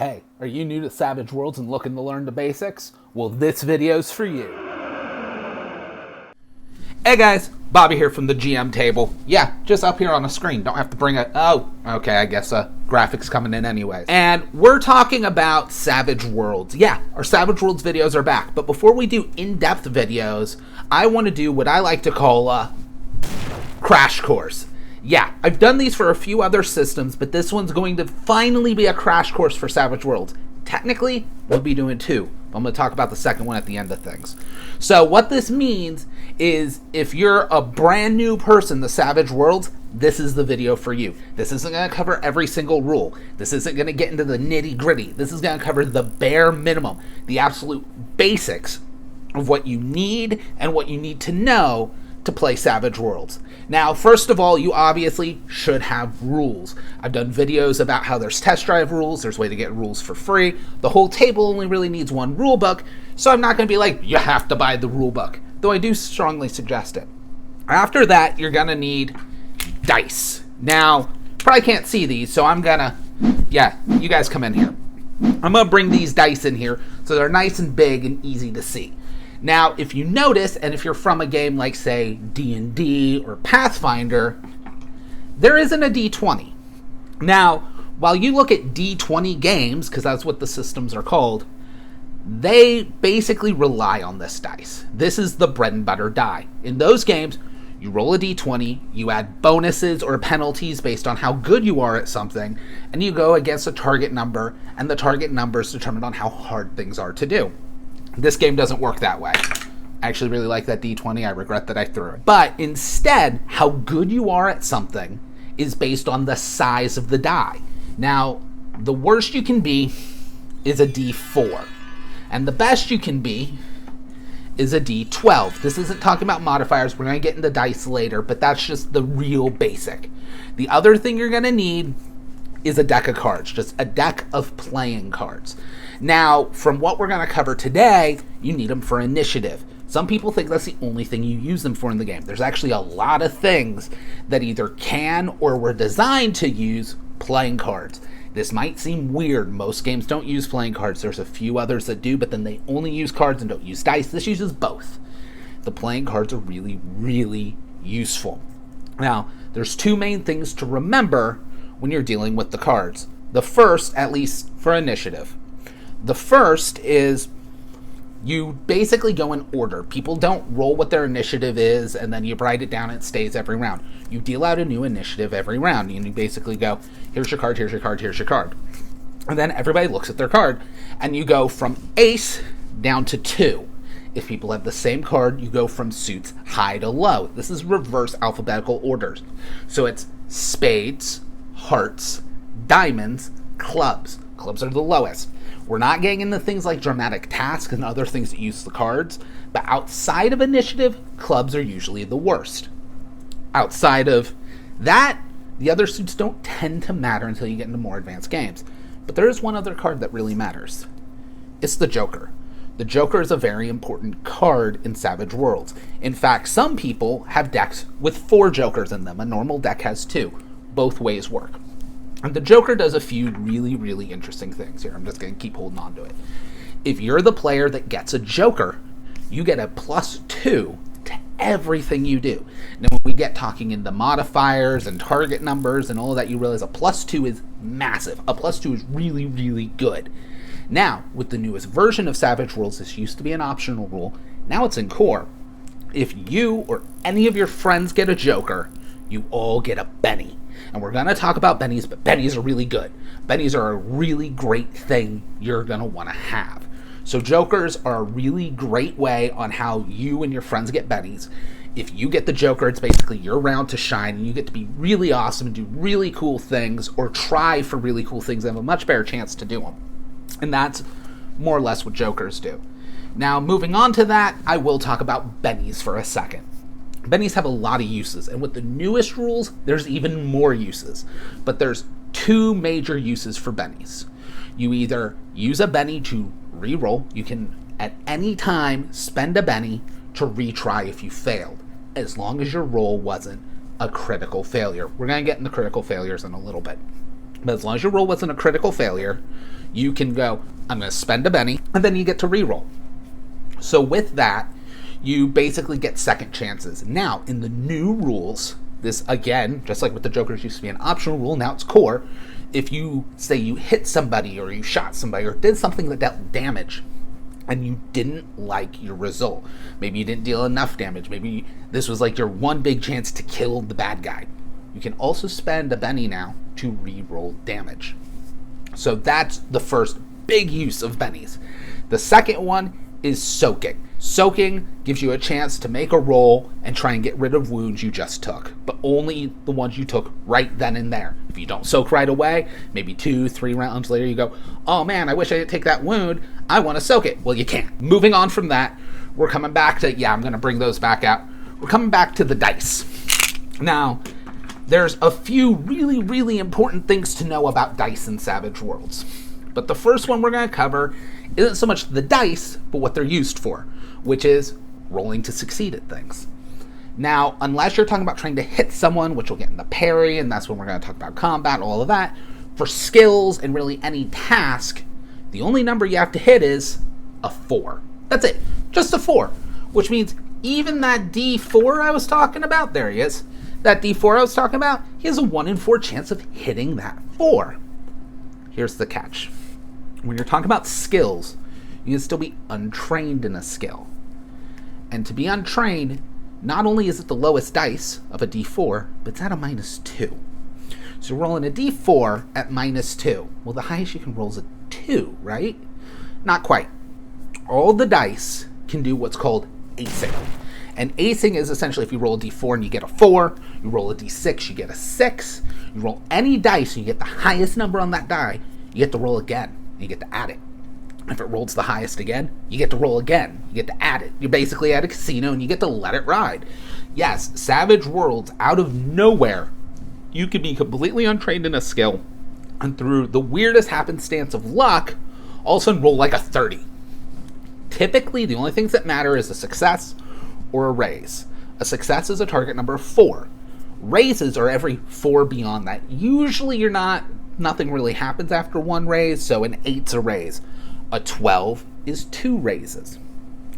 Hey, are you new to Savage Worlds and looking to learn the basics? Well, this video's for you. Hey guys, Bobby here from the GM table. Yeah, just up here on the screen. Don't have to bring it. Oh, okay, I guess graphics coming in anyways. And we're talking about Savage Worlds. Yeah, our Savage Worlds videos are back. But before we do in-depth videos, I want to do what I like to call a crash course. Yeah, I've done these for a few other systems, but this one's going to finally be a crash course for Savage Worlds. Technically, we'll be doing two. I'm going to talk about the second one at the end of things. So what this means is if you're a brand new person to Savage Worlds, this is the video for you. This isn't going to cover every single rule. This isn't going to get into the nitty gritty. This is going to cover the bare minimum, the absolute basics of what you need and what you need to know to play Savage Worlds. Now, first of all, you obviously should have rules. I've done videos about how there's test drive rules, there's a way to get rules for free. The whole table only really needs one rule book, so I'm not going to be like, you have to buy the rule book, though I do strongly suggest it. After that, you're going to need dice. Now, probably can't see these, so I'm going to, yeah, you guys come in here. I'm going to bring these dice in here so they're nice and big and easy to see. Now, if you notice, and if you're from a game like, say, D&D or Pathfinder, there isn't a D20. Now, while you look at D20 games, because that's what the systems are called, they basically rely on this dice. This is the bread and butter die. In those games, you roll a D20, you add bonuses or penalties based on how good you are at something, and you go against a target number, and the target number is determined on how hard things are to do. This game doesn't work that way. I actually really like that D20. I regret that I threw it. But instead, how good you are at something is based on the size of the die. Now, the worst you can be is a D4. And the best you can be is a D12. This isn't talking about modifiers. We're going to get into dice later, but that's just the real basic. The other thing you're going to need is a deck of cards, just a deck of playing cards. Now, from what we're going to cover today, you need them for initiative. Some people think that's the only thing you use them for in the game. There's actually a lot of things that either can or were designed to use playing cards. This might seem weird. Most games don't use playing cards. There's a few others that do, but then they only use cards and don't use dice. This uses both. The playing cards are really, really useful. Now, there's two main things to remember when you're dealing with the cards. The first, at least for initiative. The first is you basically go in order. People don't roll what their initiative is and then you write it down and it stays every round. You deal out a new initiative every round and you basically go, here's your card, here's your card, here's your card. And then everybody looks at their card and you go from ace down to 2. If people have the same card, you go from suits high to low. This is reverse alphabetical orders. So it's spades, hearts, diamonds, clubs. Clubs are the lowest. We're not getting into things like dramatic tasks and other things that use the cards, but outside of initiative, clubs are usually the worst. Outside of that, the other suits don't tend to matter until you get into more advanced games. But there is one other card that really matters. It's the Joker. The Joker is a very important card in Savage Worlds. In fact, some people have decks with 4 Jokers in them. A normal deck has 2. Both ways work. And the Joker does a few really, really interesting things here. I'm just going to keep holding on to it. If you're the player that gets a Joker, you get a +2 to everything you do. Now, when we get talking into modifiers and target numbers and all of that, you realize a +2 is massive. A +2 is really, really good. Now, with the newest version of Savage Worlds, this used to be an optional rule. Now it's in core. If you or any of your friends get a Joker, you all get a Benny. And we're going to talk about bennies, but bennies are really good. Bennies are a really great thing you're going to want to have. So Jokers are a really great way on how you and your friends get bennies. If you get the Joker, it's basically your round to shine, and you get to be really awesome and do really cool things, or try for really cool things and have a much better chance to do them. And that's more or less what Jokers do. Now, moving on to that, I will talk about bennies for a second. Bennies have a lot of uses, and with the newest rules, there's even more uses. But there's 2 major uses for bennies. You either use a benny to re-roll. You can, at any time, spend a benny to retry if you failed, as long as your roll wasn't a critical failure. We're going to get into critical failures in a little bit. But as long as your roll wasn't a critical failure, you can go, I'm going to spend a Benny, and then you get to reroll. So with that, you basically get second chances. Now, in the new rules, this, again, just like with the Jokers used to be an optional rule, now it's core. If you say you hit somebody or you shot somebody or did something that dealt damage and you didn't like your result, maybe you didn't deal enough damage, maybe this was like your one big chance to kill the bad guy, you can also spend a Benny now to re-roll damage. So that's the first big use of Bennies. The second one is soaking. Soaking gives you a chance to make a roll and try and get rid of wounds you just took, but only the ones you took right then and there. If you don't soak right away, maybe 2-3 rounds later you go, oh man, I wish I didn't take that wound, I want to soak it. Well, you can't. Moving on from that, we're coming back to, I'm going to bring those back out. We're coming back to the dice. Now, there's a few really, really important things to know about dice in Savage Worlds. But the first one we're going to cover isn't so much the dice, but what they're used for, which is rolling to succeed at things. Now, unless you're talking about trying to hit someone, which we'll get in the parry, and that's when we're going to talk about combat, all of that, for skills and really any task, the only number you have to hit is a 4. That's it. Just a 4. Which means even that D4 I was talking about, there he is, that D4 I was talking about, he has a 1 in 4 chance of hitting that 4. Here's the catch. When you're talking about skills, you can still be untrained in a skill. And to be untrained, not only is it the lowest dice of a D4, but it's at a -2. So you're rolling a D4 at -2. Well, the highest you can roll is a 2, right? Not quite. All the dice can do what's called acing. And acing is essentially if you roll a D4 and you get a 4, you roll a D6, you get a 6, you roll any dice and you get the highest number on that die, you get to roll again. You get to add it. If it rolls the highest again, you get to roll again. You get to add it. You're basically at a casino and you get to let it ride. Yes, Savage Worlds, out of nowhere, you can be completely untrained in a skill and through the weirdest happenstance of luck, all of a sudden roll like a 30. Typically, the only things that matter is a success or a raise. A success is a target number of 4. Raises are every 4 beyond that. Usually nothing really happens after 1 raise, so an 8's a raise. A 12 is 2 raises.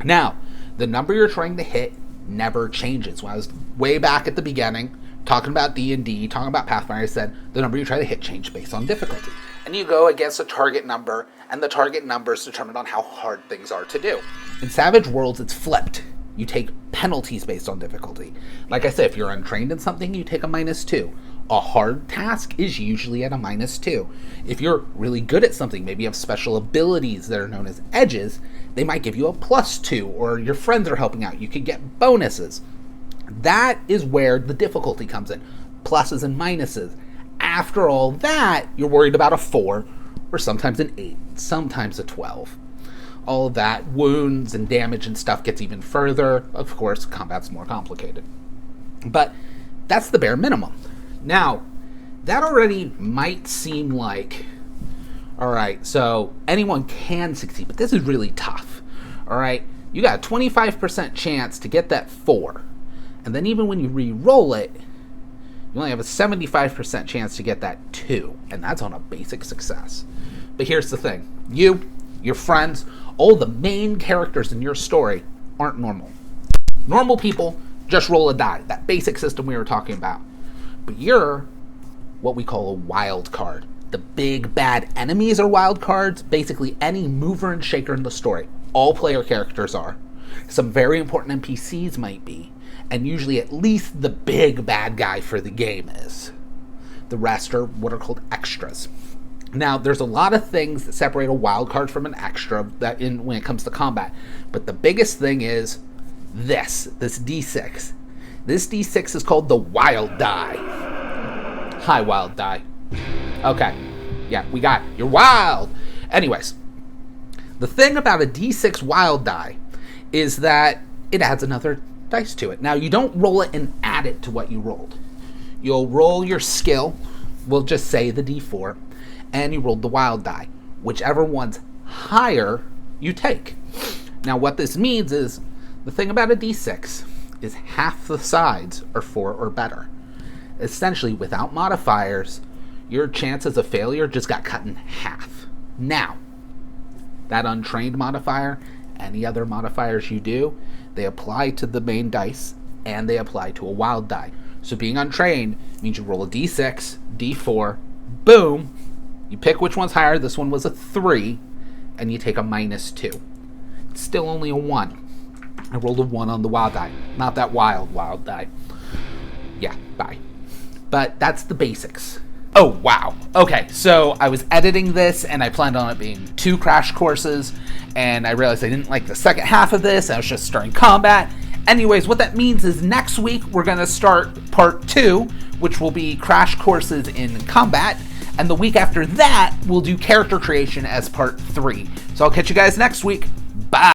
Now, the number you're trying to hit never changes. When I was way back at the beginning, talking about D&D, talking about Pathfinder, I said the number you try to hit changes based on difficulty. And you go against a target number, and the target number is determined on how hard things are to do. In Savage Worlds, it's flipped. You take penalties based on difficulty. Like I said, if you're untrained in something, you take a -2. A hard task is usually at a -2. If you're really good at something, maybe you have special abilities that are known as edges, they might give you a +2, or your friends are helping out. You could get bonuses. That is where the difficulty comes in. Pluses and minuses. After all that, you're worried about a 4, or sometimes an 8, sometimes a 12. All of that, wounds and damage and stuff gets even further. Of course, combat's more complicated. But that's the bare minimum. Now, that already might seem like, all right, so anyone can succeed, but this is really tough. All right, you got a 25% chance to get that 4. And then even when you re-roll it, you only have a 75% chance to get that 2. And that's on a basic success. But here's the thing. You, your friends, all the main characters in your story aren't normal. Normal people just roll a die. That basic system we were talking about. But you're what we call a wild card. The big bad enemies are wild cards. Basically any mover and shaker in the story. All player characters are. Some very important NPCs might be. And usually at least the big bad guy for the game is. The rest are what are called extras. Now, there's a lot of things that separate a wild card from an extra when it comes to combat. But the biggest thing is this D6. This D6 is called the wild die. Hi, wild die. Okay. Yeah, we got it. You're wild. Anyways, the thing about a D6 wild die is that it adds another dice to it. Now, you don't roll it and add it to what you rolled. You'll roll your skill, we'll just say the D4, and you rolled the wild die. Whichever one's higher, you take. Now, what this means is, the thing about a D6 is half the sides are 4 or better. Essentially, without modifiers, your chances of failure just got cut in half. Now, that untrained modifier, any other modifiers you do, they apply to the main dice, and they apply to a wild die. So being untrained means you roll a d6, d4, boom, you pick which one's higher. This one was a 3, and you take a -2. It's still only a 1. I rolled a 1 on the wild die. Not that wild die. Yeah, bye. But that's the basics. Oh, wow. Okay, so I was editing this, and I planned on it being 2 crash courses, and I realized I didn't like the second half of this. I was just starting combat. Anyways, what that means is next week we're going to start part 2, which will be crash courses in combat, and the week after that we'll do character creation as part 3. So I'll catch you guys next week. Bye!